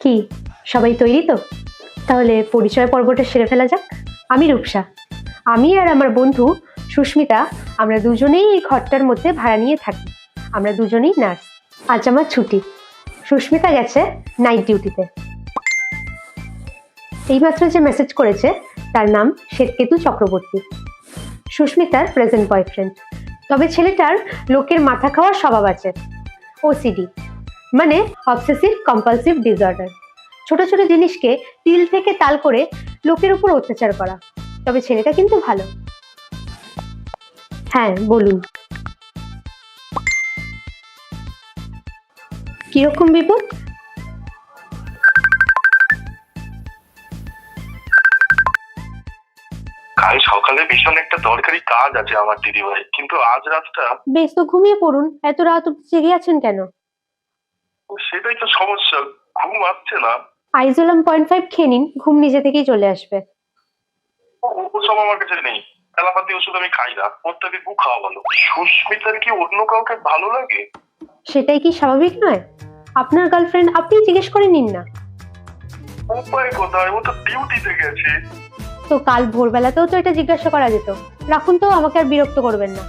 কি সবাই তৈরি তো? তাহলে পরিচয় পর্বটা সেরে ফেলা যাক। আমি রূপসা। আমি আর আমার বন্ধু সুস্মিতা, আমরা দুজনেই এই ঘরটার মধ্যে ভাড়া নিয়ে থাকি। আমরা দুজনেই নার্স। আজ আমার ছুটি। সুস্মিতা গেছে নাইট ডিউটিতে। এইমাত্র যে মেসেজ করেছে তার নাম শ্বেতকেতু চক্রবর্তী, সুস্মিতার প্রেজেন্ট বয়ফ্রেন্ড। তবে ছেলেটার লোকের মাথা খাওয়ার স্বভাব আছে, ওসিডি মানে অবসেসিভ কম্পালসিভ ডিসঅর্ডার। ছোট ছোট জিনিসকে তিল থেকে তাল করে লোকের উপর অত্যাচার করা। তবে ছেলেটা কিন্তু ভালো। হ্যাঁ বলুন, কিরকম বিপদ? কাল সকালে ভীষণ একটা দরকারি কাজ আছে আমার দিদিভাই, কিন্তু আজ রাতটা বেশ, তো ঘুমিয়ে পড়ুন। এত রাত অব্দি জেগে আছেন কেন? সেটাই তো সমস্যা, ঘুম আসছে না। আইজোলাম 0.5 খেয়ে নিন, ঘুম নিজে থেকেই চলে আসবে। ওসব আমার কাছে নেই, অ্যালোপ্যাথি ওষুধ আমি খাই না, ওর থেকে গু খাওয়া ভালো। সুস্মিতার কি অন্য কাউকে ভালো লাগে? সেটাই কি স্বাভাবিক নয়? আপনার গার্লফ্রেন্ড আপনি জিজ্ঞেস করে নিন না। উপায় কোথায়, ও তো ডিউটিতে গেছে। তো কাল ভোরবেলাতেও তো এটা জিজ্ঞাসা করা যেত। রাখুন তো, আমাকে আর বিরক্ত করবেন না।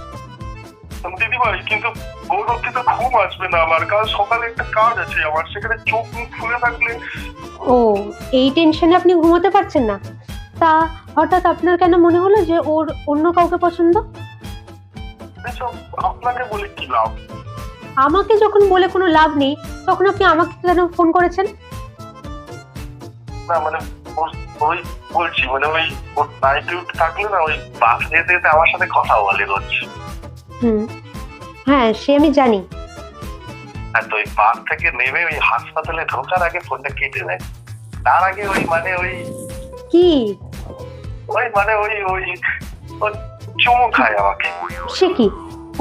দিদিভাই কিন্তু ওর অব্দি তো ঘুম আসবে না আমার, কাল সকালে একটা কাজ আছে আমার, সেখানে চোখ মুখ খুলে থাকলে। ও, এই টেনশনে আপনি ঘুমোতে পারছেন না? তা হঠাৎ আপনার কেন মনে হলো যে ওর অন্য কাউকে পছন্দ? এসব আপনাকে বলে কি লাভ? আমাকে যখন বলে কোনো লাভ নেই, তখন আপনি আমাকে কেন ফোন করেছেন? না মানে ওই বলছি মানে ওই ওর নাইট ডিউটি থাকলে না, ওই বাস যেতে যেতে আমার সাথে কথা বলে রোজ। হ্যাঁ, সে আমি জানি। আর তো ওই বাস থেকে নেমে ওই হাসপাতালে ঢোকার আগে ফোনটা কেটে দেয়। তার আগে ওই মানে ওই কি? ওই মানে ওই ওই ওই চুমু খায় আমাকে। সে কি?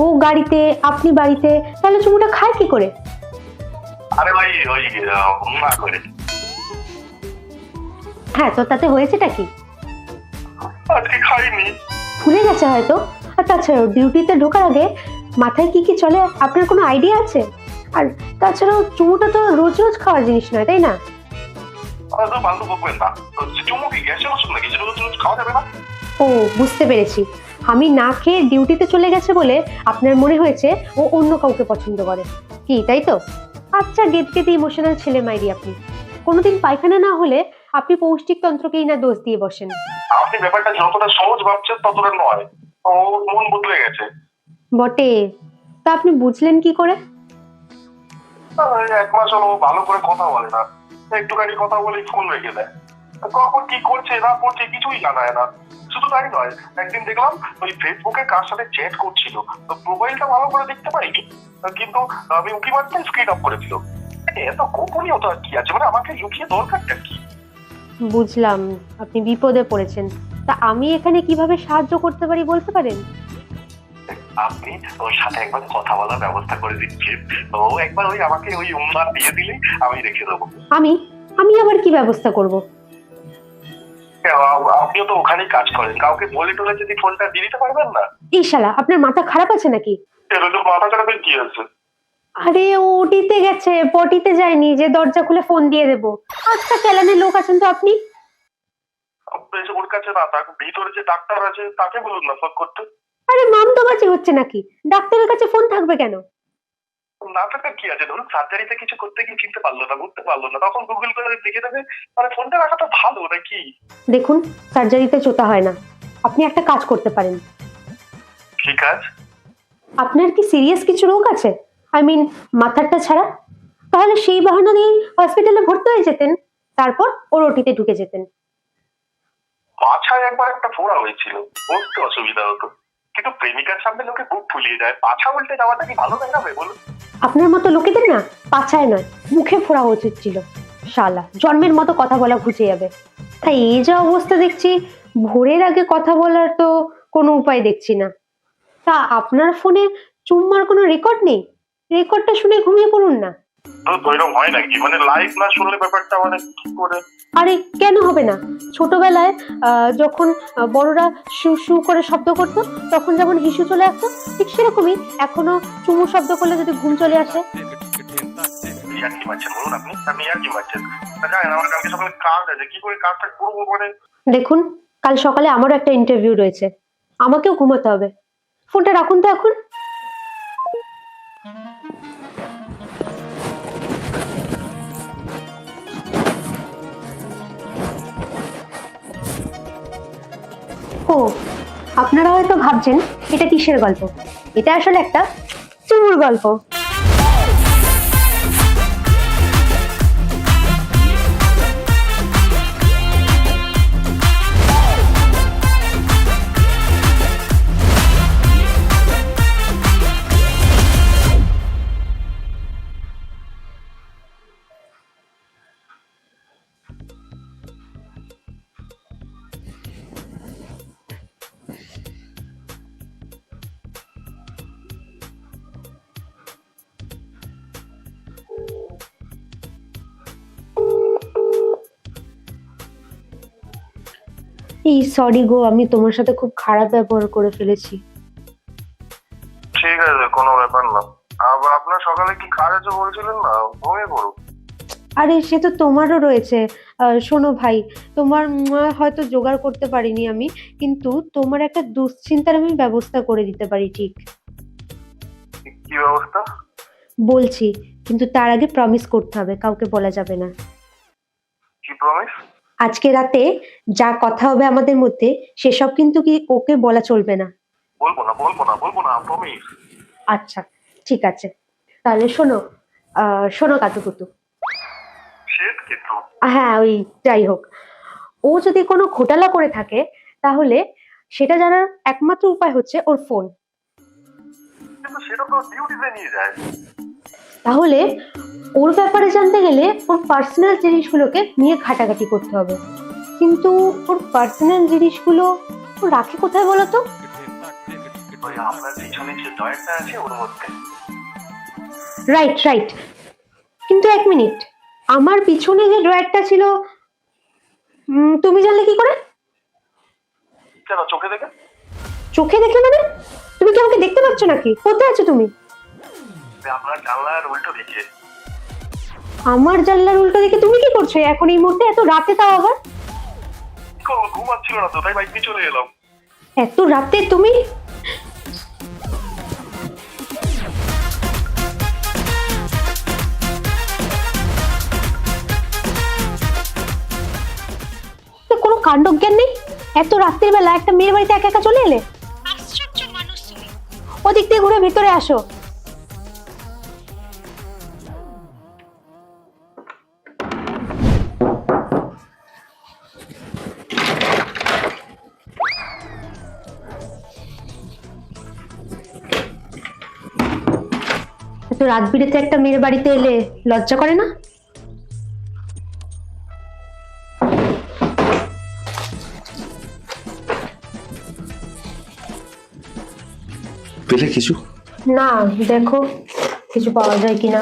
ও গাড়িতে, আপনি বাড়িতে, তাহলে চুমুটা খায় কি করে? আরে ভাই ওই না করে। হ্যাঁ, তো তাতে হয়েছেটা কি? আজকে খাইনি। ভুলে গেছে হয়তো। আর তাছাড়াও ডিউটিতে ঢোকার আগে মাথায় কি কি চলে আপনার কোনো আইডিয়া আছে? আর তাছাড়াও চুমুটা তো রোজ রোজ খাওয়ার জিনিস নয়, তাই না? তো বান্ধব বকবেন না, চুমু কি গ্যাসের ওষুধ নাকি যেটা রোজ রোজ খাওয়া যাবে না? ও, বুঝতে পেরেছি। আমি না খেয়ে ডিউটিতে চলে গেছে বলে আপনার মনে হয়েছে ও অন্য কাউকে পছন্দ করে, কি তাই তো? আচ্ছা, গেদগেদে ইমোশনাল ছেলে মাইরি আপনি। কোনোদিন পায়খানা না হলে আপনি পৌষ্টিক তন্ত্রকেই না দোষ দিয়ে বসেন। আপনি ব্যাপারটা যতটা সহজ ভাবছেন ততটা নয়, ও মন বদলে গেছে। বটে, তা আপনি বুঝলেন কি করে? এক মাস হলো ভালো করে কথা বলে না, একটুখানি কথা বলেই ফোন রেখে দেয়। কখন কি করছে না করছে কিছুই জানায় না। শুধু তাই নয়, একদিন দেখলাম ওই ফেসবুকে কার সাথে চ্যাট করছিল, প্রোফাইলটা ভালো করে দেখতে পাইনি, কিন্তু আমি উকি মারতে স্ক্রিন অফ করে দিল। এত গোপনীয়তা কি আছে, মানে আমাকে লুকিয়ে দরকারটা কি? বুঝলাম, আপনি বিপদে পড়েছেন। তা আমি এখানে কিভাবে সাহায্য করতে পারি বলতে পারেন? আপনি ওর সাথে একবার কথা বলার ব্যবস্থা করে দিচ্ছি, ও একবার ওই আমাকে ওই উম্মার দিয়ে দিলেই আমি রেখে দেবো। আমি আমি আবার কি ব্যবস্থা করব? আপনিও তো ওখানেই কাজ করেন, কাউকে বলে টলে যদি ফোনটা দিয়ে দিতে পারবেন না? এই শালা, আপনার মাথা খারাপ আছে নাকি? এরকম মাথা খারাপের কি আছে? আরে ওটিতে গেছে, পটিতে যায়নি যে দরজা খুলে ফোন দিয়ে দেবো। আচ্ছা, চালানের লোক আছেন তো আপনি। আপনি এসে ওর কাছে না, তাকে ভিতরে যে ডাক্তার আছে তাকে বলুন না ফোন করতে। আরে মামদোবাজি হচ্ছে নাকি? ডাক্তারের কাছে ফোন থাকবে কেন? না থাকার কি আছে, ধরুন সার্জারিতে কিছু করতে গিয়ে চিনতে পারলো না, বুঝতে পারলো না, তখন গুগল করে দেখে দেবে। মানে ফোনটা রাখাটা ভালো নাকি? দেখুন, সার্জারিতে চোতা হয় না। আপনি একটা কাজ করতে পারেন। ঠিক আছে, আপনার কি সিরিয়াস কিছু রোগ আছে? আই মিন মাথাটা ছাড়া? তাহলে সেই বাহানা দিয়ে হসপিটালে ভর্তি হয়ে যেতেন, তারপর ওর ওটিতে ঢুকে যেতেন। পাছায় একবার একটা ফোড়া হয়েছিল, বসতে অসুবিধা হতো, কিন্তু প্রেমিকার সামনে লোকে বুক ফুলিয়ে যায়, পাছা উল্টে যাওয়াটা কি ভালো দেখাবে বলুন? আপনার মতো লোকেদের না পাছায় নয়, মুখে ফোড়া উচিত ছিল। শালা জন্মের মতো কথা বলা ঘুচে যাবে। তাই এই যা অবস্থা দেখছি, ভোরের আগে কথা বলার তো কোনো উপায় দেখছি না। তা আপনার ফোনে চুম্মার কোনো রেকর্ড নেই? রেকর্ডটা শুনে ঘুমিয়ে পড়ুন না। তো এরকম হয় নাকি, মানে লাইভ না শুনলে ব্যাপারটা মানে কি করে? আরে কেন হবে না? ছোটবেলায় যখন বড়রা শু শু করে শব্দ করতো, তখন যেমন হিসু চলে আসতো, ঠিক সেরকমই এখনো চুমু শব্দ করলে যদি ঘুম চলে আসে। ইয়ার্কি মারছেন বলুন? আপনি ইয়ার্কি মারছেন। জানেন আমার কালকে সকালে কাজ আছে, কি করে কাজটা করবো মানে? দেখুন, কাল সকালে আমারও একটা ইন্টারভিউ রয়েছে, আমাকেও ঘুমাতে হবে। ফোনটা রাখুন তো এখন। ও, আপনারা হয়তো ভাবছেন এটা কিসের গল্প। এটা আসলে একটা চুমুর গল্প। এই সরি গো, আমি তোমার সাথে খুব খারাপ ব্যবহার করে ফেলেছি। ঠিক আছে, কোনো ব্যাপার না। আবার আপনার সকালে কি কাজ আছে বলছিলেন না, ঘুমিয়ে পড়ুন। আরে সে তো তোমারও রয়েছে। শোনো ভাই, তোমার হয়তো জোগাড় করতে পারিনি আমি, কিন্তু তোমার একটা দুশ্চিন্তার আমি ব্যবস্থা করে দিতে পারি। ঠিক কি ব্যবস্থা? বলছি, কিন্তু তার আগে প্রমিস করতে হবে, কাউকে বলা যাবে না। কি প্রমিস? আজকে রাতে যা কথা হবে আমাদের মধ্যে সেসব কিন্তু কি ওকে বলা চলবে না। বলবো না প্রমিস। আচ্ছা, ঠিক আছে, তাহলে শোনো। শোনো কাতুকুতু। শেট কিন্তু। হ্যাঁ, ওই যাই হোক, ও যদি কোনো ঘোটালা করে থাকে তাহলে সেটা জানার একমাত্র উপায় হচ্ছে ওর ফোন। কিন্তু সেটা তো ডিউটিতে নিয়ে যায়। তাহলে ওর ব্যাপারে জানতে গেলে ওর পার্সোনাল জিনিসগুলোকে নিয়ে ঘাটাঘাটি করতে হবে। কিন্তু ওর পার্সোনাল জিনিসগুলো ও রাখে কোথায় বলো তো? ওই আপনার পিছনে যে ডয়ারটা আছে ওর মধ্যে। রাইট রাইট, কিন্তু এক মিনিট, আমার পিছনে যে ড্রয়ারটা ছিল তুমি জানলে কি করে? কেন, চোখে দেখে? চোখে দেখে মানে? তুমি কি আমাকে দেখতে পাচ্ছ নাকি? কোথায় আছো তুমি? আপনার জানলার উল্টো দিকে। আমার জানলার উল্টো দিকে তুমি কি করছো এখন এই মুহূর্তে, এত রাতে? তাও আবার কি করবো, ঘুমাচ্ছিল না তো, তাই বাইক নিয়ে চলে এলাম। এত রাতে তুমি? কোনো কাণ্ডজ্ঞান নেই, এত রাত্রির বেলা একটা মেয়ের বাড়িতে একা একা চলে এলে। আশ্চর্য মানুষ তুমি। ওদিক দিয়ে ঘুরে ভিতরে আসো। এত রাত বিরেতে একটা মেয়ের বাড়িতে এলে লজ্জা করে না? পেলে কিছু? না, দেখো কিছু পাওয়া যায় কিনা।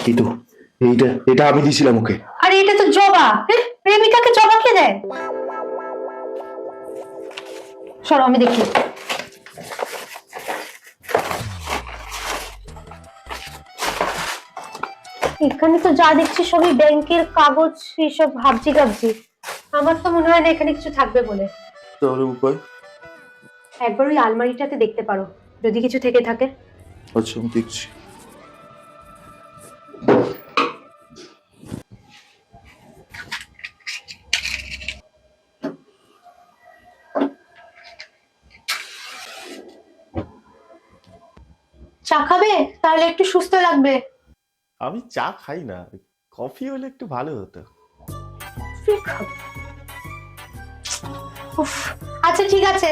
এই তো, এটা আমি দিয়েছিলাম ওকে। আরে এটা তো জবা। প্রেমিকাকে জবা কে দেয়? সরো, আমি দেখি। এখানে তো যা দেখছি সবই ব্যাংকের কাগজ, এইসব হাবজি গাবজি। আমার তো মনে হয় না এখানে কিছু থাকবে বলে। তাহলে উপায়? একবার ওই আলমারিটাতে দেখতে পারো, যদি কিছু থেকে থাকে। আচ্ছা, আমি দেখছি। চা খাবে? তাহলে একটু সুস্থ লাগবে। আমি চা খাই না, কফি হলে একটু ভালো হতো। উফ, আচ্ছা ঠিক আছে।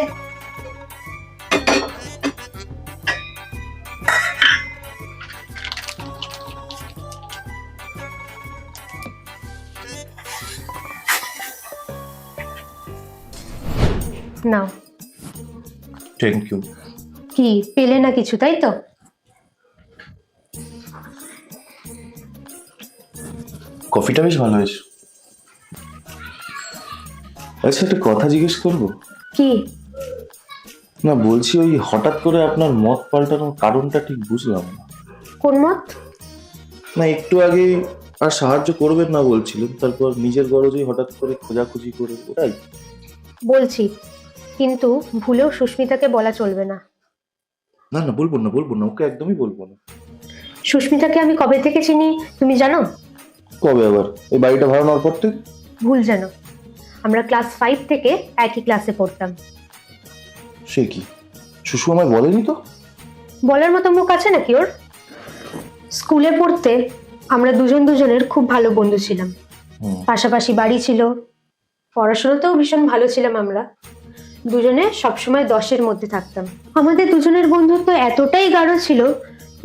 নাও। Thank you. কি পেলে না কিছু, তাই তো? কফিটা বেশ ভালো হয়েছে। আচ্ছা, একটা কথা জিজ্ঞেস করবো? কি? না, বলছি ওই হঠাৎ করে আপনার মত পাল্টানোর কারণটা ঠিক বুঝলাম না। কোন মত? না, একটু আগে আর সাহায্য করবেন না বলছিলেন, তারপর নিজের গরজেই হঠাৎ করে খোঁজাখুঁজি করে, ওটাই। বলছি, কিন্তু ভুলেও সুস্মিতাকে বলা চলবে না। না না, বলবো না, ওকে একদমই বলবো না। সুস্মিতাকে আমি কবে থেকে চিনি তুমি জানো? কবে আবার? এই বাড়িটা ভাড়া নেওয়ার পর থেকে? ভুল জানো। আমরা ক্লাস 5 থেকে একই ক্লাসে পড়তাম। সে কি, শুশু আমায় বলেনি তো? বলার মতো মুখ আছে নাকি ওর? স্কুলে পড়তে আমরা দুজনের খুব ভালো বন্ধু ছিলাম। পাশাপাশি বাড়ি ছিল, পড়াশোনাতেও ভীষণ ভালো ছিলাম আমরা। দুজনে সবসময় 10-এর মধ্যে থাকতাম। আমাদের দুজনের বন্ধুত্ব এতটাই গাঢ় ছিল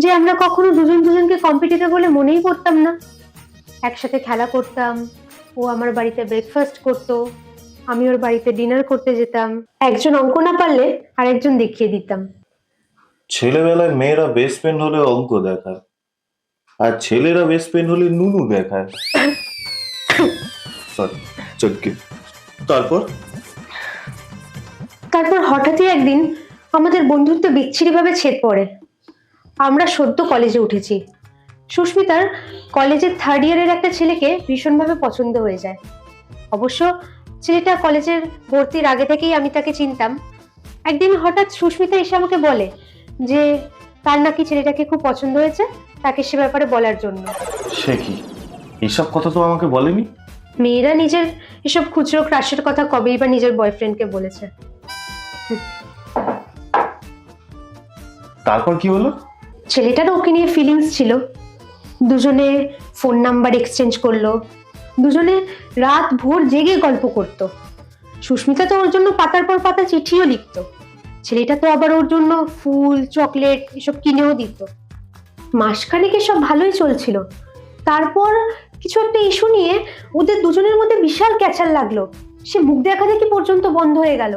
যে আমরা কখনো দুজনকে কম্পিটিটর বলে মনেই করতাম না। একসাথে খেলা করতাম, ও আমার বাড়িতে ব্রেকফাস্ট করতো, আমি ওর বাড়িতে ডিনার করতে যেতাম। একজন অঙ্ক না পারলে আর একজন দেখিয়ে দিতাম। ছেলেবেলায় মেয়েরা বেস্ট ফ্রেন্ড হলে অঙ্ক দেখায়, আর ছেলেরা বেস্ট ফ্রেন্ড হলে নুনু দেখায়। সরি, চটকে। তারপর তারপর হঠাৎই একদিন আমাদের বন্ধুত্ব বিচ্ছিরিভাবে ছেদ পড়ে। আমরা সদ্য কলেজে উঠেছি। সুস্মিতার কলেজের 3rd ইয়ারের একটা ছেলেকে ভীষণভাবে পছন্দ হয়ে যায়। অবশ্য ছেলেটা কলেজের ভর্তির আগে থেকেই আমি তাকে চিনতাম। একদিন হঠাৎ সুস্মিতা এসে আমাকে বলে যে তার নাকি ছেলেটাকে খুব পছন্দ হয়েছে, তাকে সে ব্যাপারে বলার জন্য। সে কি, এইসব কথা তো আমাকে বলেনি। মেয়েরা নিজের এসব খুচরো ক্রাশের কথা কবেই বা নিজের বয়ফ্রেন্ডকে বলেছে। তারপর কি হলো? ছেলেটারও ওকে নিয়ে ফিলিংস ছিল। দুজনে ফোন নাম্বার এক্সচেঞ্জ করলো, দুজনে রাত ভোর জেগে গল্প করত। সুস্মিতা তো ওর জন্য পাতার পর পাতা চিঠিও লিখতো, ছেলেটা তো আবার ওর জন্য ফুল চকলেট এসব কিনেও দিত। মাসখানেক এসব ভালোই চলছিল। তারপর কিছু একটা ইস্যু নিয়ে ওদের দুজনের মধ্যে বিশাল ক্যাচাল লাগলো। সে মুখ দেখা দেখি পর্যন্ত বন্ধ হয়ে গেল।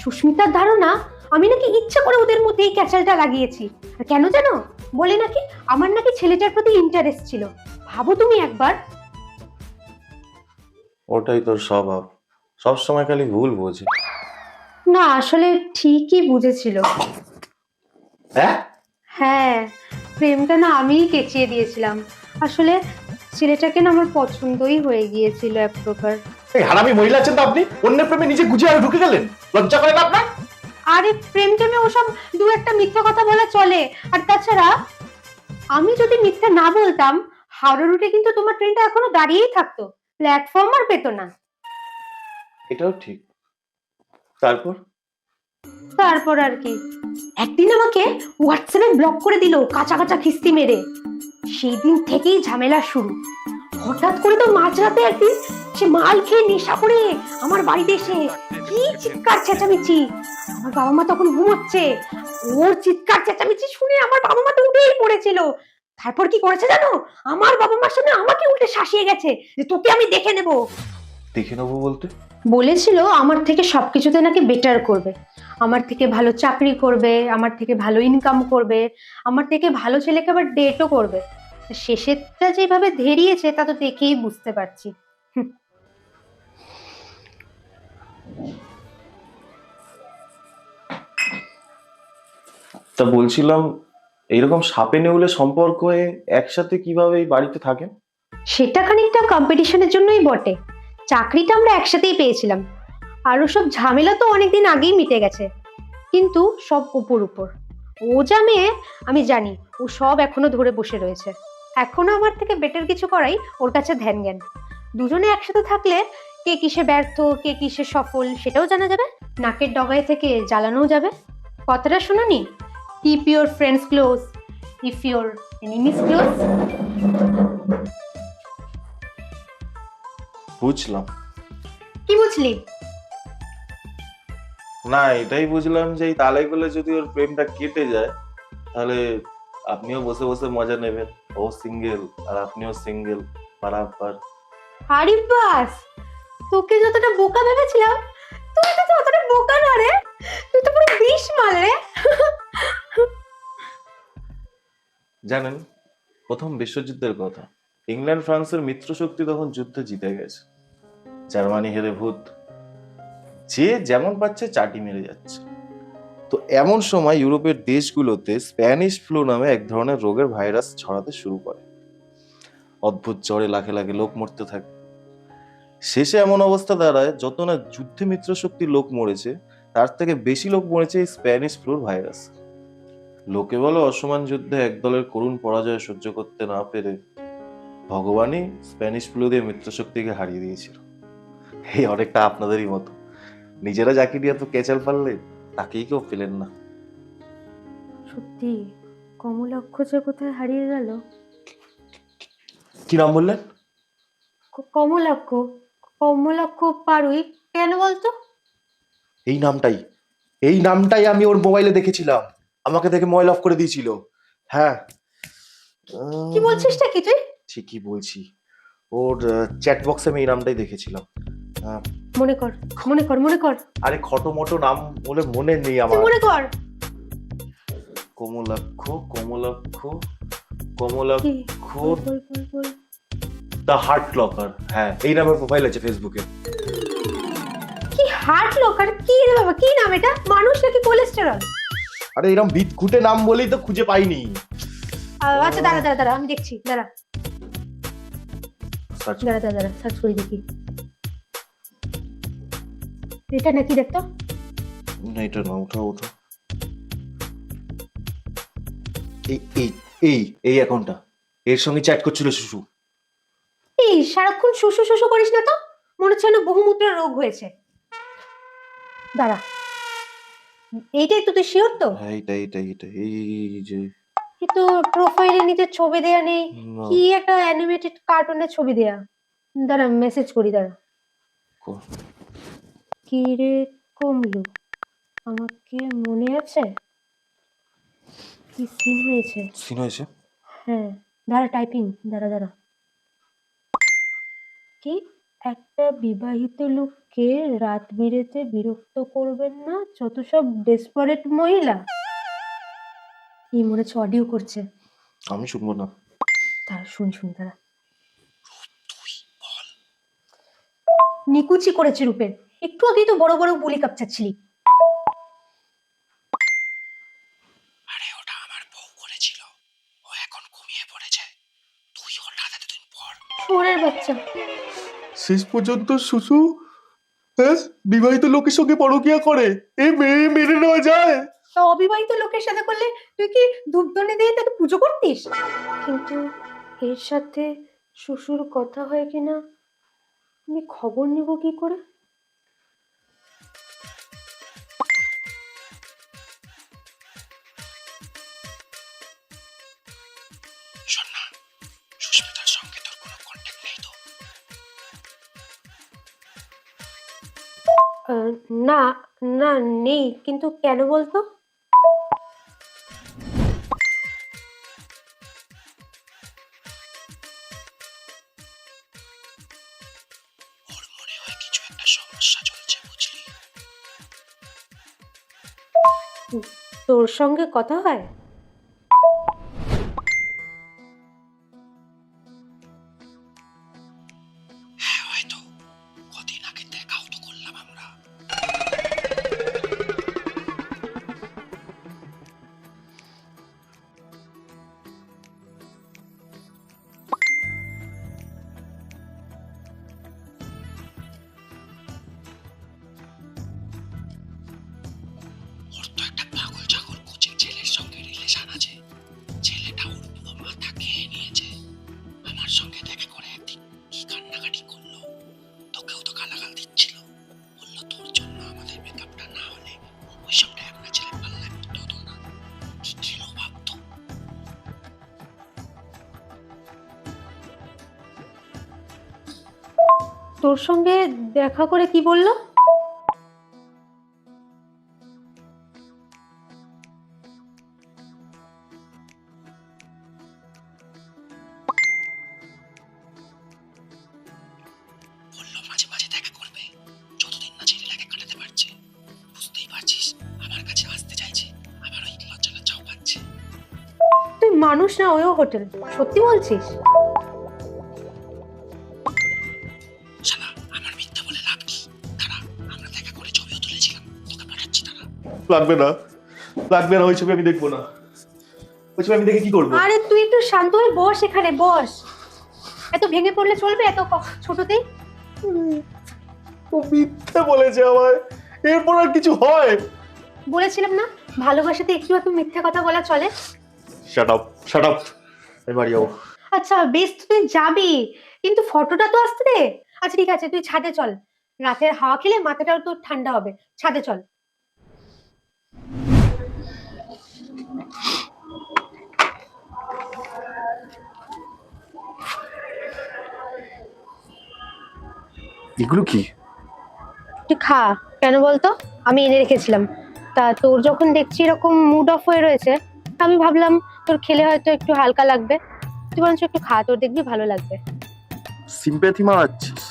সুস্মিতার ধারণা আমি নাকি ইচ্ছা করে ওদের মধ্যে এই ক্যাচালটা লাগিয়েছি। আর কেন জানো? বলে নাকি আমার নাকি ছেলেটার প্রতি ইন্টারেস্ট ছিল। ভাবো তুমি একবার। ওটাই তোর স্বভাব, সব সময় খালি ভুল বোঝে। না, আসলে ঠিকই বুঝেছিল। হ্যাঁ, হ্যাঁ, প্রেমটা না আমিই কেচিয়ে দিয়েছিলাম। আসলে ছেলেটাকে না আমার পছন্দই হয়ে গিয়েছিল এক প্রকার। এই হারামি মহিলা আছেন তো আপনি, অন্যের প্রেমে নিজে গুছিয়ে আরো ঢুকে গেলেন, লজ্জা করে না আপনার? আরে প্রেম টেমে ওসব দু একটা মিথ্যা কথা বলা চলে। আর তাছাড়া আমি যদি মিথ্যা না বলতাম, হাওড়া রুটে কিন্তু তোমার ট্রেনটা এখনো দাঁড়িয়েই থাকতো, প্ল্যাটফর্ম আর পেতো না। এটাও ঠিক। তারপর তারপর আর কি, একদিন আমাকে হোয়াটসঅ্যাপে ব্লক করে দিল কাঁচা কাঁচা খিস্তি মেরে। সেই দিন থেকেই ঝামেলা শুরু। হঠাৎ করে তো মাঝরাতে একদিন সে মাল খেয়ে নেশা করে আমার বাড়িতে এসে কি চিৎকার চেঁচামেচি। আমার বাবা মা তখন ঘুমোচ্ছে। ওর চিৎকার চেঁচামেচি শুনে আমার বাবা মা তো উঠেই পড়েছিল। তারপর কি করেছে জানো? আমার বাবা মার সামনে আমাকে উল্টে শাসিয়ে গেছে যে তোকে আমি দেখে নেব। দেখে নেবো বলতে? বলেছিল আমার থেকে সবকিছুতে নাকি বেটার করবে, আমার থেকে ভালো চাকরি করবে, আমার থেকে ভালো ইনকাম করবে, আমার থেকে ভালো ছেলেকে আবার ডেটও করবে। শেষেরটা যেভাবে ধেরিয়েছে তা তো দেখেই বুঝতে পারছি। তা বলছিলাম, এইরকম সাপে নেউলে সম্পর্ক হয়ে একসাথে কিভাবে এই বাড়িতে থাকেন? সেটা খানিকটা কম্পিটিশনের জন্যই বটে। চাকরিটা আমরা একসাথেই পেয়েছিলাম, আর সব ঝামেলা তো অনেকদিন আগেই মিটে গেছে। কিন্তু সব উপর উপর ও যা মেয়ে আমি জানি, ও সব এখনো ধরে বসে রয়েছে। এখনো আমার থেকে বেটার কিছু করাই ওর কাছে ধ্যান জ্ঞান। দুজনে একসাথে থাকলে কে কিসে ব্যর্থ কে কিসে সফল সেটাও জানা যাবে, নাকের ডগায় থেকে জ্বালানোও যাবে। কথাটা শুনোনি? Keep your friends close, if your enemies close. বুঝলাম। কি বুঝলি? না, এটাই বুঝলাম যে এই তালে গলে যদি ওর প্রেমটা কেটে যায়, তাহলে আপনিও বসে বসে মজা নেবেন। ও সিঙ্গেল আর আপনিও সিঙ্গেল, বারাবার। আরে বাস, তোকে যতটা বোকা ভেবেছিলাম তুই তো ততটা বোকা না রে, তুই তো পুরো বিষ মাল রে। জানেন, প্রথম বিশ্বযুদ্ধের কথা, ইংল্যান্ড ফ্রান্সের মিত্র শক্তি তখন যুদ্ধে জিতে গেছে, জার্মানি হেরে ভূত, যে যেমন পাচ্ছে চাটি মেরে যাচ্ছে। তো এমন সময় ইউরোপের দেশগুলোতে স্প্যানিশ ফ্লু নামে এক ধরনের রোগের ভাইরাস ছড়াতে শুরু করে। অদ্ভুত জ্বরে লাখে লাখে লোক মরতে থাকে। শেষে এমন অবস্থা দাঁড়ায়, যত না যুদ্ধে মিত্রশক্তির লোক মরেছে, তার থেকে বেশি লোক মরেছে এই স্প্যানিশ ফ্লুর ভাইরাস। লোকে বলে অসমান যুদ্ধে এক দলের করুণ পরাজয় সহ্য করতে না পেরে ভগবানই স্প্যানিশ ফ্লু দিয়ে মিত্রশক্তিকে হারিয়ে দিয়েছিল। এই অনেকটা আপনাদেরই মতো, নিজেরা যাকে নিয়ে এত কেচাল পারলে তাকেই কেউ পেলেন না। সত্যি কমলাক্ষ যে কোথায় হারিয়ে গেল। কি নাম বললেন? কমলাক্ষ, কমলাক্ষ পারুই। কেন বলতো? এই নামটাই আমি ওর মোবাইলে দেখেছিলাম, আমাকে দেখে মোবাইল অফ করে দিয়েছিল। হ্যাঁ, কি বলছিসটা কি তুই? ঠিকই বলছি, ওর চ্যাট বক্সে আমি এই নামটাই দেখেছিলাম। মনে কর, মনে কর, মনে কর, আরে খটোমটো নাম বলে মনে নেই তুই আমার। মনে কর। কমলাক্ষ, কমলাক্ষ, কি? কমলাক্ষ, বল, বল, বল, বল। The heart locker. হ্যাঁ, এই নামের প্রোফাইল আছে ফেসবুকে। কি হার্ট লকার? কি রে বাবা, কি নাম এটা? মানুষ নাকি কোলেস্টেরল? আরে এরকম বিদঘুটে নাম বলেই তো খুঁজে পাইনি। আচ্ছা দাঁড়া দাঁড়া দাঁড়া, আমি দেখছি, দাঁড়া সার্চ দাঁড়া দাঁড়া দাঁড়া, সার্চ করে দেখি। এটা নাকি দেখতো? না, এটা না, ওঠা ওঠা। এই এই এই এই অ্যাকাউন্টটা, এর সঙ্গে চ্যাট করছিল শুশু। এই সারাক্ষণ শুশু শুশু করিস না তো, মনে হচ্ছে না বহুমূত্রের রোগ হয়েছে। দাঁড়া, এইটাই তো, তুই শিওর তো? হ্যাঁ, এইটা এই যে কিন্তু প্রোফাইলে নিচে ছবি দেয়া নেই, না, কি একটা অ্যানিমেটেড কার্টুনের ছবি দেয়া। দাঁড়া মেসেজ করি, দাঁড়া। কর। কি রে কমলু, আমাকে মনে আছে? কি সিন হয়েছে? সিন হয়েছে। হ্যাঁ, দাঁড়া টাইপিং, দাঁড়া দাঁড়া। কি, একটা বিবাহিত লোককে রাত বিরেতে বিরক্ত করবেন না, যত সব ডেসপারেট মহিলা। এই মনে হচ্ছে অডিও করছে। আমি শুনবো না। তার শুন শুন, তারা নিকুচি করেছে রূপের। একটু আগেই তো বড় বড় বুলি কাপচাচ্ছিলি। আরে ওটা আমার বউ করেছিল, ও এখন ঘুমিয়ে পড়েছে, তুই ওর রাতে দুদিন পর। শুয়োরের বাচ্চা। শেষ পর্যন্ত শুশু হ্যাঁ বিবাহিত লোকের সঙ্গে পরকিয়া করে, এই মেয়ে মেনে নেওয়া যায়? তা অবিবাহিত লোকের সাথে করলে তুই কি ধূপধনি দিয়ে তাকে পুজো করতিস? কিন্তু এর সাথে শ্বশুর কথা হয় কিনা আমি খবর নিব কি করে? শোন না, সুস্মিতার সঙ্গে তোর কোনো কন্ট্যাক্ট নেই তো? না না, নেই। কিন্তু কেন বলতো? ওর মনে হয় কিছু একটা সমস্যা চলছে, বুঝলি? তোর সঙ্গে কথা হয়? হ্যাঁ হয়তো, কদিন আগে দেখাও তো করলাম আমরা। ওর তো একটা পাগল ছাগল কোচিং ছেলের সঙ্গে রিলেশন আছে, ছেলেটা ওর পুরো মাথা খেয়ে নিয়েছে। আমার সঙ্গে দেখা করে একদিন কি কান্নাকাটি করলো, তোকেও তো গালাগাল দিচ্ছিল, বললো তোর জন্য আমাদের মেকআপটা না হলে ওইসব একটা ছেলে পাল্লায় পড়তে হতো না। কি খেলো ভাবতো? তোর সঙ্গে দেখা করে কি বললো? বললো মাঝে মাঝে দেখা করবে, যতদিন না ছেলেটাকে কাটাতে পারছে। বুঝতেই পারছিস, আমার কাছে আসতে চাইছে, আবার ওই লজ্জা লজ্জাও পাচ্ছে। তুই মানুষ না, ওইও হোটেল। সত্যি বলছিস? শালা আমার মিথ্যা বলে লাভ কি? দাঁড়া, আমরা দেখা করে ছবিও তুলেছিলাম, তোকে পাঠাচ্ছি। দাঁড়া। লাগবে না, লাগবে না, ওই ছবি আমি দেখবো না। ওই ছবি আমি দেখে কি করবো? আরে তুই একটু শান্ত হয়ে বস, এখানে বস। এত ভেঙে পড়লে চলবে এত ছোটতেই? ও মিথ্যে বলেছে আমায়, এরপর আর কিছু হয়? বলেছিলাম না ভালোবাসাতে একটু এত মিথ্যে কথা বলা চলে? শাট আপ, শাট আপ, আমি বাড়ি যাবো। আচ্ছা বেশ, তুই যাবি, কিন্তু ফটোটা তো আসতে দে। আচ্ছা ঠিক আছে, তুই ছাদে চল, রাতের হাওয়া খেলে মাথাটাও তো ঠান্ডা হবে। ছাদে চল। এগুলো কি? তুই খা। কেন বলতো? আমি এনে রেখেছিলাম। তা তোর যখন দেখছি এরকম মুড অফ হয়ে রয়েছে, আমি ভাবলাম তোর খেলে হয়তো একটু হালকা লাগবে। তুই বরঞ্চ একটু খা, তোর দেখবি ভালো লাগবে। সিম্প্যাথি মারাচ্ছিস?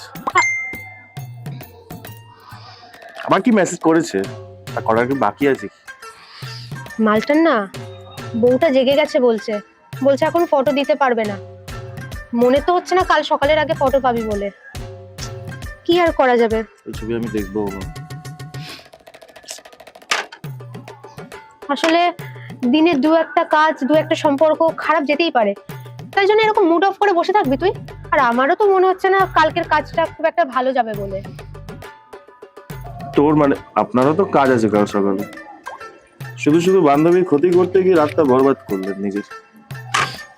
আবার কি মেসেজ করেছে? তা করার কি বাকি আছে? মালটার না বউটা জেগে গেছে, বলছে বলছে এখন ফটো দিতে পারবে না। মনে তো হচ্ছে না কাল সকালের আগে ফটো পাবি বলে। কি আর করা যাবে? ওই ছবি আমি দেখবো না। আসলে দিনে দু একটা কাজ, দু একটা সম্পর্ক খারাপ যেতেই পারে, তাই জন্য এরকম মুড অফ করে বসে থাকবি তুই? আর আমারও তো মনে হচ্ছে না কালকের কাজটা খুব একটা ভালো যাবে বলে। তোর মানে আপনারও তো কাজ আছে কাল সকালে, শুধু শুধু বান্ধবীর ক্ষতি করতে গিয়ে রাতটা বরবাদ করলেন নিজের,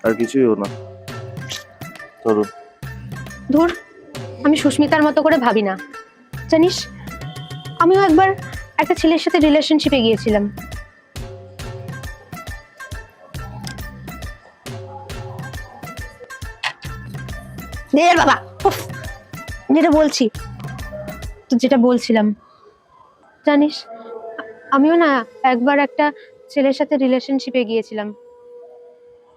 আর কিছুই না। ধরুন, ধুর, আমি সুস্মিতার মতো করে ভাবি না, জানিস আমিও একবার একটা ছেলের সাথে রিলেশনশিপে গিয়েছিলাম। বাবা উফ, যেটা বলছিলাম জানিস, আমিও না একবার একটা ছেলের সাথে রিলেশনশিপে গিয়েছিলাম,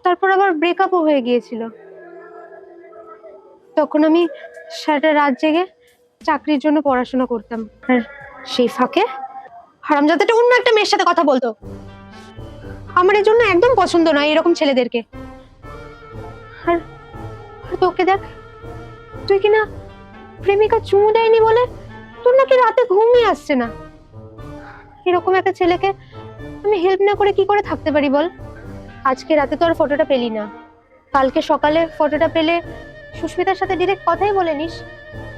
তারপর আবার ব্রেকআপও হয়ে গিয়েছিল। তখন আমি সারাটা রাত জেগে চাকরির জন্য পড়াশোনা করতাম, আর সেই ফাঁকে হারামজাদাটা অন্য একটা মেয়ের সাথে কথা বলতো। আমার এর জন্য একদম পছন্দ নয় এরকম ছেলেদেরকে। আর তোকে দেখ, তুই কিনা প্রেমিকা চুমু দেয়নি বলে তোর নাকি রাতে ঘুমই আসছে না। এরকম একটা ছেলেকে আমি হেল্প না করে কি করে থাকতে পারি বল? আজকে রাতে তো আর ফটোটা পেলি না, কালকে সকালে ফটোটা পেলে সুস্মিতার সাথে ডিরেক্ট কথাই বলে নিস।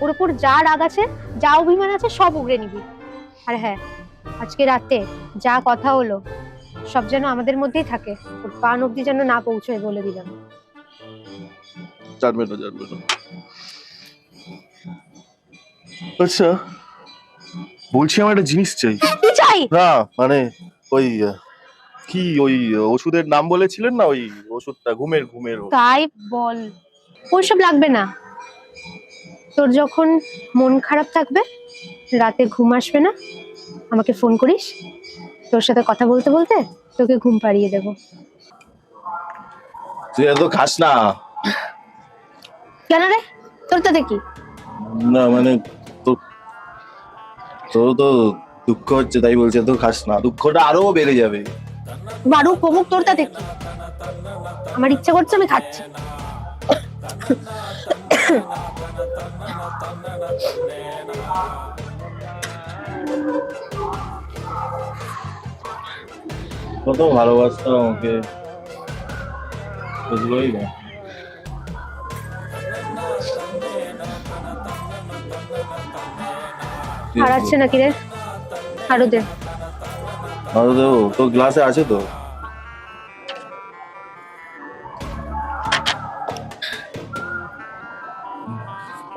ওর উপর যা রাগ আছে, যা অভিমান আছে সব উগড়ে নিবি। আর হ্যাঁ, আজকে রাতে যা কথা হলো সব যেন আমাদের মধ্যেই থাকে, ওর কান অব্দি যেন না পৌঁছয় বলে দিলাম। জানবে না, জানবে না। আচ্ছা বলছি, আমার একটা জিনিস চাই। কি চাই? না মানে ওই কি ওই ওষুধের নাম বলেছিলেন না, ওই ওষুধটা ঘুমের তাই বল, ওইসব লাগবে না। তোর যখন মন খারাপ থাকবে, রাতে ঘুম আসবে না, আমাকে ফোন করিস, তোর সাথে কথা বলতে বলতে তোকে ঘুম পাড়িয়ে দেবো। তুই এত খাস না। কেন রে, তোর তো দেখি। না মানে তোর তোর তো দুঃখ হচ্ছে তাই বলছে, তো খাস না, দুঃখটা আরো বেড়ে যাবে। বারু কমুক, তোর তা দেখি। আমার ইচ্ছা করছে, আমি খাচ্ছি। কত ভালোবাসতাম আমাকে, বুঝলোই না। হারাচ্ছে নাকি রে? আরো দে। আরো দেবো? তোর গ্লাসে আছে তো?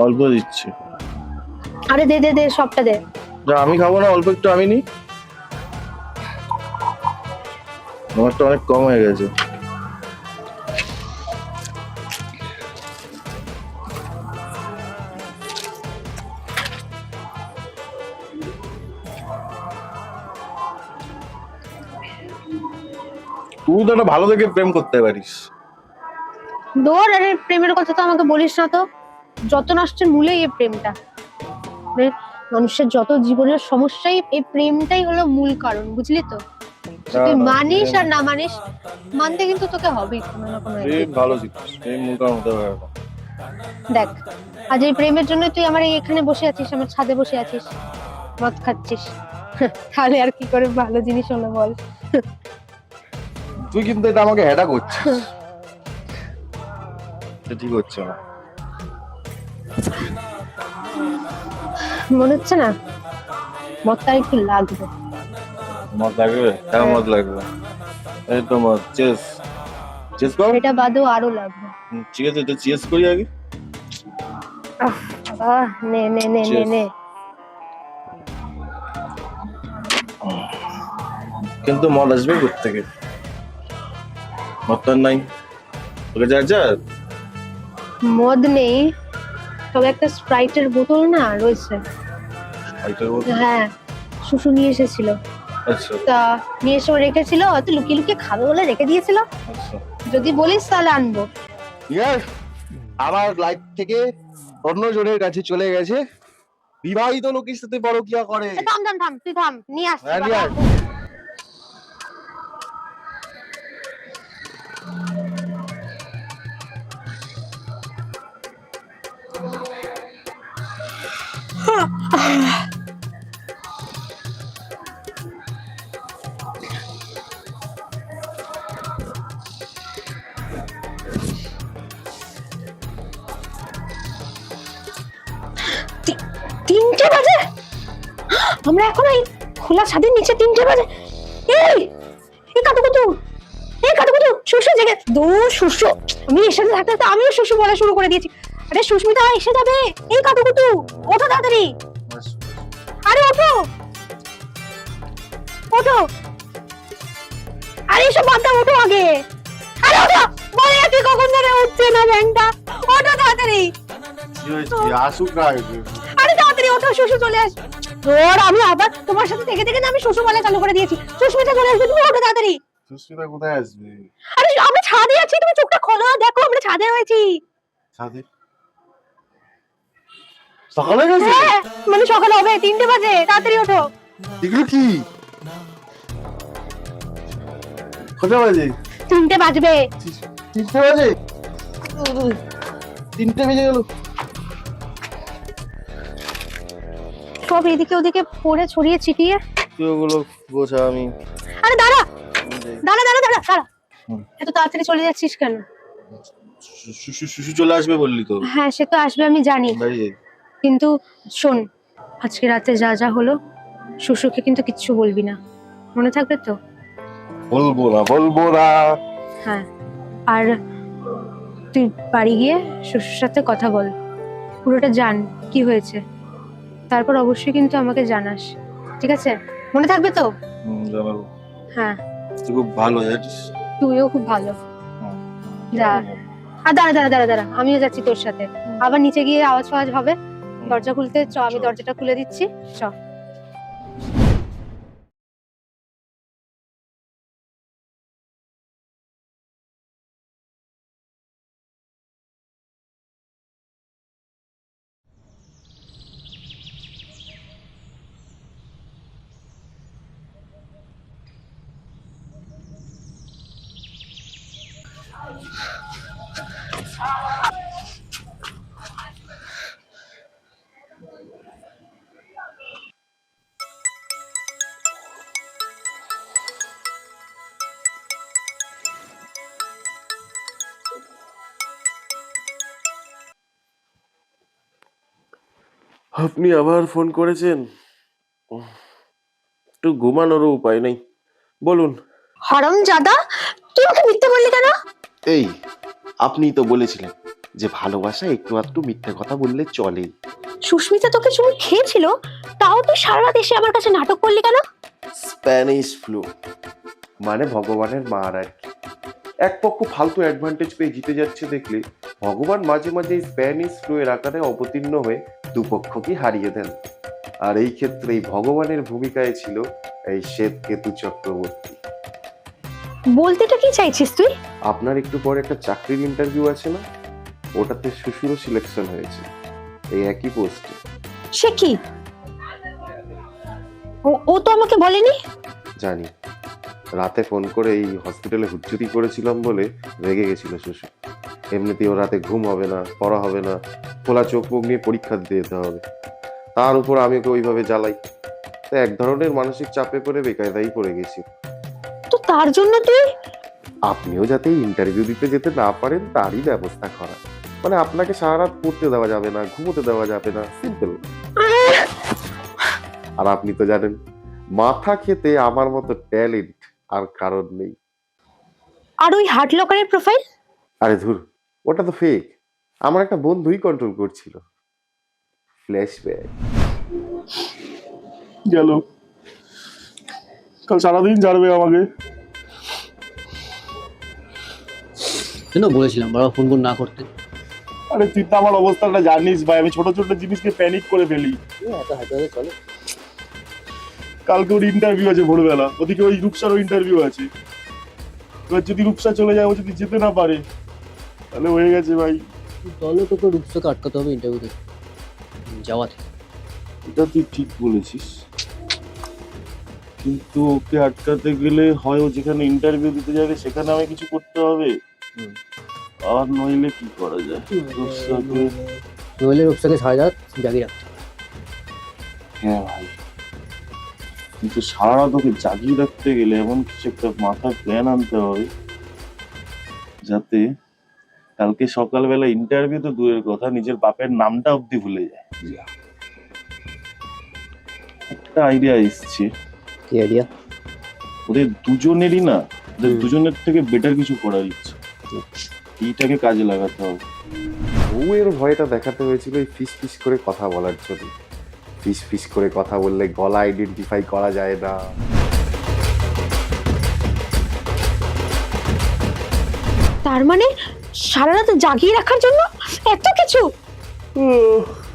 অল্প দিচ্ছি। আরে দে দে দে, সবটা দে। না আমি খাবো না, অল্প একটু আমি নি। আমারটা অনেক কম হয়ে গেছে। তুই তো একটা ভালো দেখে প্রেম করতে পারিস। দৌড়, আরে প্রেমের কথা তো আমাকে বলিস না তো। যত নষ্টের মূলে এই প্রেমটা। মানে মানুষের যত জীবনের সমস্যাই এই প্রেমটাই হলো মূল কারণ, বুঝলি তো? তুই মানিস আর না মানিস, মানতে কিন্তু তোকে হবেই কোনো না কোনো একদিন। প্রেম ভালো জিনিস, প্রেম মূল কারণ হতে পারে না। দেখ, আজ এই প্রেমের জন্য তুই আমার এখানে বসে আছিস, আমার ছাদে বসে আছিস, মদ খাচ্ছিস, তাহলে আর কি করে ভালো জিনিস হলো বল। তুই কিন্তু এটা আমাকে হ্যাডা করছিস। এটা ঠিক হচ্ছে না। মনে হচ্ছে না মদটা একটু লাগবে। মদ লাগবে? কেন মদ লাগবে? এই তো মদ, চেস চেস কর। এটা বাদেও আরো লাগবে। ঠিক আছে, এটা চেস করি আগে। বাবা, নে নে নে নে নে। কিন্তু মদ আসবে কোত্থেকে? মদ তো আর নাই। ওকে যা মদ নেই, তবে একটা স্প্রাইটের বোতল না রয়েছে। হ্যাঁ, শুশু নিয়ে এসেছিল। আচ্ছা তা নিয়ে এসে ও রেখেছিল, হয়তো লুকিয়ে লুকিয়ে খাবে বলে রেখে দিয়েছিল। আচ্ছা। যদি বলিস তাহলে আনবো। ইয়ার আমার লাইফ থেকে অন্য জনের কাছে চলে গেছে, বিবাহিত লোকের সাথে পরকিয়া করে। থাম থাম থাম, তুই থাম, নিয়ে আসছি হ্যাঁ, বাবা। নিয়ে আয়। তিনটে বাজে, আমরা এখন এই খোলা ছাদের নিচে 3টে বাজে। এই এই কাটুকুটু, এই কাটুকুটু, শুশু জেগে দো। শুশু, আমি এসে থাকতে থাকতে আমিও শুশু বলা শুরু করে দিয়েছি। আরে সুস্মিতা এসে যাবে। এই কাটুকুটু, ওঠো তাড়াতাড়ি। আরে ওঠো ওঠো, আরে এসব বাদ দাও, ওঠো আগে। আরে ওঠো, বলে তুই কখন ধরে উঠছে না ব্যাংকটা। ওঠো তাড়াতাড়ি, কি হয়েছে? আসুক না। আরে তাড়াতাড়ি ওঠো, শুশু চলে আস। তোর আমি আবার তোমার সাথে থেকে থেকে না আমি শুশু বলা চালু করে দিয়েছি। সুস্মিতা চলে আসবে, তুমি ওঠো তাড়াতাড়ি। সুস্মিতা কোথায় আসবে? আরে আমরা ছাদে আছি, তুমি চোখটা খোলো, দেখো আমরা ছাদে হয়েছি। ছাদে? সকালে গেছে? হ্যাঁ, মানে সকাল হবে, 3টে বাজে, তাড়াতাড়ি ওঠো। এগুলো কি? কটা বাজে? 3টে বাজবে। 3টে বাজে? 3টে বেজে গেল। সব এদিকে ওদিকে পড়ে ছড়িয়ে ছিটিয়ে। তুই ওগুলো গোছা, আমি আরে দাঁড়া দাঁড়া দাঁড়া দাঁড়া দাঁড়া, হুম। এত তাড়াতাড়ি চলে যাচ্ছিস কেন? শুশু চলে আসবে বললি তো। হ্যাঁ, সে তো আসবে আমি জানি, দাঁড়িয়ে কিন্তু শোন, আজকে রাতে যা যা হলো শুশুকে কিন্তু কিচ্ছু বলবি না, মনে থাকবে তো? বলবো না। হ্যাঁ, আর তুই বাড়ি গিয়ে শ্বশুর সাথে কথা বল, পুরোটা জান কি হয়েছে, তারপর অবশ্যই কিন্তু আমাকে জানাস, ঠিক আছে? মনে থাকবে তো? জানাবো। হ্যাঁ, তুই খুব ভালো জানিস। তুইও খুব ভালো। যা, আর দাঁড়া দাঁড়া দাঁড়া দাঁড়া, আমিও যাচ্ছি তোর সাথে। আবার নিচে গিয়ে আওয়াজ ফাওয়াজ হবে, দরজা খুলতে চ, আমি দরজাটা খুলে দিচ্ছি, চ। আপনি আবার ফোন করেছেন? একটু ঘুমানোরও উপায় নেই, বলুন। হারামজাদা, তুই ওকে মিথ্যে বললি কেন? এই, আপনিই তো বলেছিলেন যে ভালোবাসা একটু আধটু মিথ্যে কথা বললে চলে। সুস্মিতা তোকে চুমু খেয়েছিল, তাও তুই সারা রাত এসে আমার কাছে নাটক করলি কেন? স্প্যানিশ ফ্লু মানে ভগবানের মার আর কি। এক পক্ষ ফালতু অ্যাডভান্টেজ পেয়ে জিতে যাচ্ছে দেখলে ভগবান মাঝে মাঝে এই স্প্যানিশ ফ্লু এর আকারে অবতীর্ণ হয়ে দুপক্ষকে হারিয়ে দেন। আর এই ক্ষেত্রে এই ভগবানের ভূমিকায় ছিল এই শ্বেতকেতু চক্রবর্তী। বলতেটা কি চাইছিস তুই? আপনার একটু পরে একটা চাকরির ইন্টারভিউ আছে না, ওটাতে শ্বশুরও সিলেকশন হয়েছে এই একই পোস্টে। সে কি? ও তো আমাকে বলেনি। জানি, রাতে ফোন করে এই হসপিটালে হুজ্জুতি করেছিলাম বলে রেগে গেছিল শ্বশুর। এমনিতেও রাতে ঘুম হবে না, পড়া হবে না, খোলা চোখ মুখ নিয়ে পরীক্ষা দিতে যেতে হবে, তার উপর আমি ওকে ওইভাবে জ্বালাই। তো এক ধরনের মানসিক চাপে পড়ে বেকায়দাই পড়ে গেছি। তো তার জন্য তুই আপনিও যাতে ইন্টারভিউ দিতে যেতে না পারেন তারই ব্যবস্থা করা। মানে আপনাকে সারা রাত পড়তে দেওয়া যাবে না, ঘুমোতে দেওয়া যাবে না, সিম্পল। আর আপনি তো জানেন মাথা খেতে আমার মতো ট্যালেন্ট আর কারণ নেই। আর ওই হার্ট লকারের প্রোফাইল? আরে ধুর, ওটা তো ফেক। আমার একটা বন্ধুই কন্ট্রোল করছিল। ফ্ল্যাশব্যাক। গেল, কাল সারাদিন জানবে আমাকে। কেন বলেছিলাম বারবার ফোন না করতে? আরে তুই তো আমার অবস্থাটা জানিস ভাই, আমি ছোট ছোট জিনিসকে প্যানিক করে ফেলি। এত হাতে চলে। কালকে ওর ইন্টারভিউ আছে ভোরবেলা, ওদিকে ওই রূপসারও ইন্টারভিউ আছে। এবার যদি রূপসা চলে যায়, ও যদি যেতে না পারে, তাহলে হয়ে গেছে ভাই। তাহলে তোকে রূপসাকে আটকাতে হবে ইন্টারভিউতে যাওয়াতে। এটা তুই ঠিক বলেছিস, কিন্তু ওকে আটকাতে গেলে হয় ও যেখানে ইন্টারভিউ দিতে যাবে সেখানে আমায় কিছু করতে হবে, আর নইলে কি করা যায়? রূপসাকে, নইলে রূপসাকে সারা রাত জাগিয়ে রাখতে হবে। হ্যাঁ ভাই, কিন্তু সারা রাত ওকে জাগিয়ে রাখতে গেলে এমন কিছু একটা মাথায় প্ল্যান আনতে হবে যাতে কালকে সকালবেলা ইন্টারভিউ তো দূরের কথা, নিজের বাপের নামটা অব্দি ভুলে যায়। একটা আইডিয়া এসছে। কি আইডিয়া? ওদের দুজনেরই না, ওদের দুজনের থেকে বেটার কিছু করার ইচ্ছে, এইটাকে কাজে লাগাতে হবে। বউয়ের ভয়টা দেখাতে হয়েছিল এই ফিস ফিস করে কথা বলার জন্য। ফিস ফিস করে কথা বললে গলা আইডেন্টিফাই করা যায় না। তার মানে সারা রাত জাগিয়ে রাখার জন্য এত কিছু?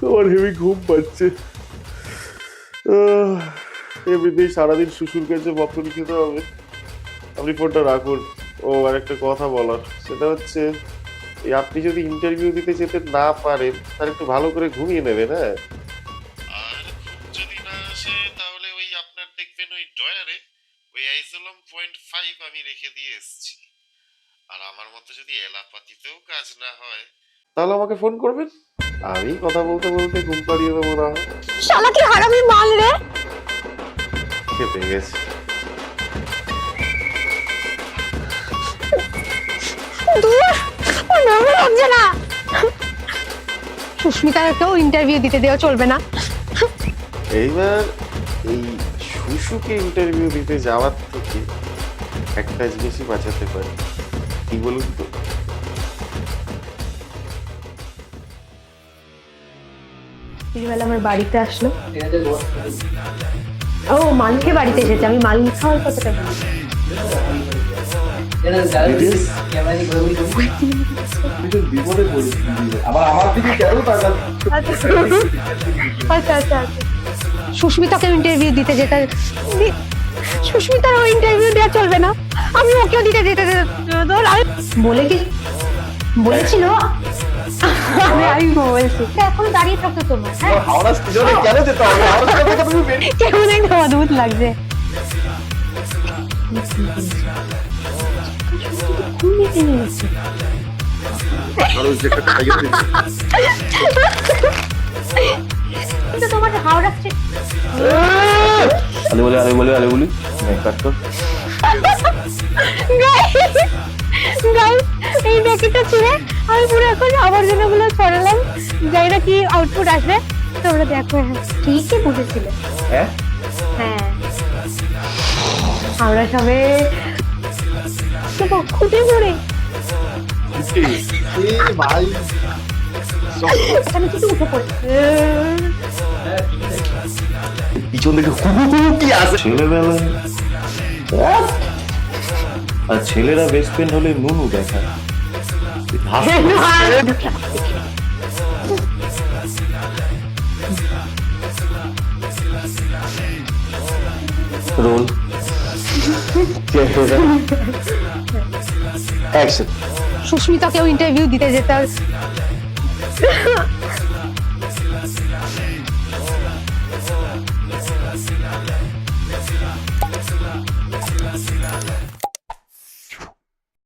আমার হেভি ঘুম পাচ্ছে। এমনিতেই সারাদিন শ্বশুর কাছে বকুনি খেতে হবে। আপনি ফোনটা রাখুন। ও আর একটা কথা বলার, সেটা হচ্ছে এই আপনি যদি ইন্টারভিউ দিতে যেতে না পারেন তাহলে একটু ভালো করে ঘুমিয়ে নেবেন। হ্যাঁ, আর যদি না আসে তাহলে ওই আপনার দেখবেন ওই ড্রয়ারে ওই আইসোলাম 0.5 আমি রেখে দিয়ে এসেছি। আর আমার মতো যদি এলাপাতিতেও কাজ না হয় তাহলে আমাকে ফোন করবেন, আমি কথা বলতে বলতে ঘুম পাড়িয়ে দেবো। না শালা কি হারামি মাল রে। খেতে গেছে। দূর, ওর নামে লাগছে না। সুস্মিতাকেও ইন্টারভিউ দিতে দেওয়া চলবে না। এইবার এই শুশুকে ইন্টারভিউ দিতে যাওয়ার থেকে একটা জিনিসই বাঁচাতে পারে, কি বলুন তো? বিকেলবেলা আমার বাড়িতে আসলো। ও মালকে বাড়িতে এসেছে, আমি মাল খাওয়ার কথাটা বলি। আচ্ছা আচ্ছা আচ্ছা, সুস্মিতাকে ইন্টারভিউ দিতে যেতে, সুস্মিতার ইন্টারভিউ দেওয়া চলবে না, আমি ওকেও দিতে যেতে বলে কি বলেছিল। আমি বলছি এখন দাঁড়িয়ে থাকতো তোমার, হ্যাঁ কেন যেতে হবে? কেমন একটা অদ্ভুত লাগছে। কিন্তু তোমাকে হাওড়া আলে বলি কাট কর। এই প্যাকেটটা ছিঁড়ে আমি পুরো এখন আবর্জনাগুলো ছড়ালাম, জানি না কি আউটপুট আসবে, তোমরা দেখো। হ্যাঁ ঠিকই বুঝেছিলে। হ্যাঁ হ্যাঁ, আমরা সবে খুঁটে পড়ে ভাই আমি কিছু উঠে পড়ে পিছন থেকে কি আছে ছেলেবেলা। আর ছেলেরা বেস্ট ফ্রেন্ড হলে নুনু দেখায়। Roll action. সুস্মিতাকেও ইন্টারভিউ দিতে যেতে